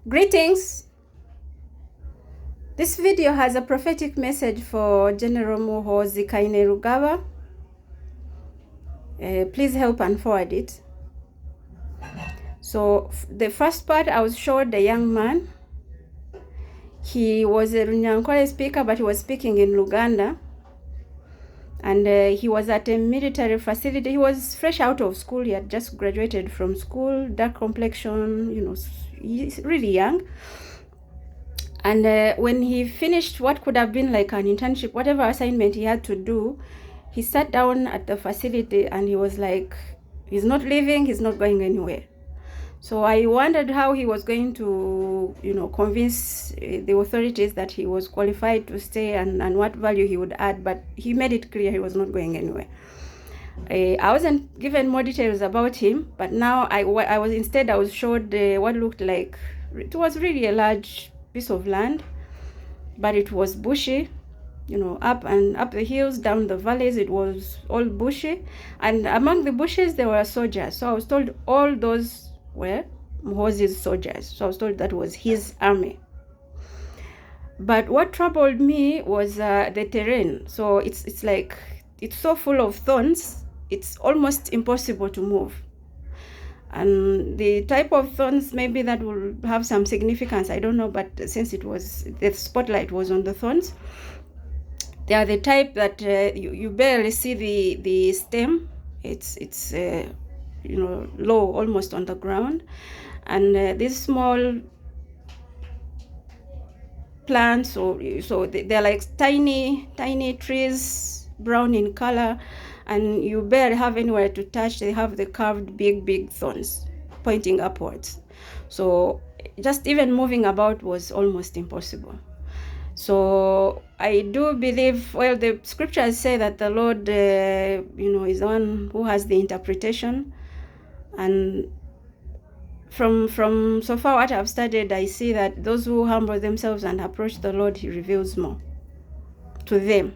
Greetings. This video has a prophetic message for General Muhoozi Kainerugaba. Please help and forward it. So the first part, I was showed a young man. He was a Runyankole speaker, but he was speaking in Luganda. And he was at a military facility. He was fresh out of school. He had just graduated from school, dark complexion, he's really young. And when he finished what could have been like an internship, whatever assignment he had to do, he sat down at the facility and he was like, he's not leaving, he's not going anywhere. So I wondered how he was going to, convince the authorities that he was qualified to stay and what value he would add, but he made it clear he was not going anywhere. I wasn't given more details about him, but now I was showed what looked like, it was really a large piece of land, but it was bushy, up the hills, down the valleys, it was all bushy, and among the bushes there were soldiers. So I was told all those were Muhoozi's soldiers. So I was told that was his army. But what troubled me was the terrain. So it's like, it's so full of thorns, it's almost impossible to move. And the type of thorns, maybe that will have some significance, I don't know, but since the spotlight was on the thorns, they are the type that you barely see the stem. It's low, almost on the ground, and these small plants, so they're like tiny trees, brown in color, and you barely have anywhere to touch. They have the curved big thorns pointing upwards, so just even moving about was almost impossible. So I do believe, well, the scriptures say that the Lord is the one who has the interpretation, and from so far what I've studied, I see that those who humble themselves and approach the Lord, he reveals more to them.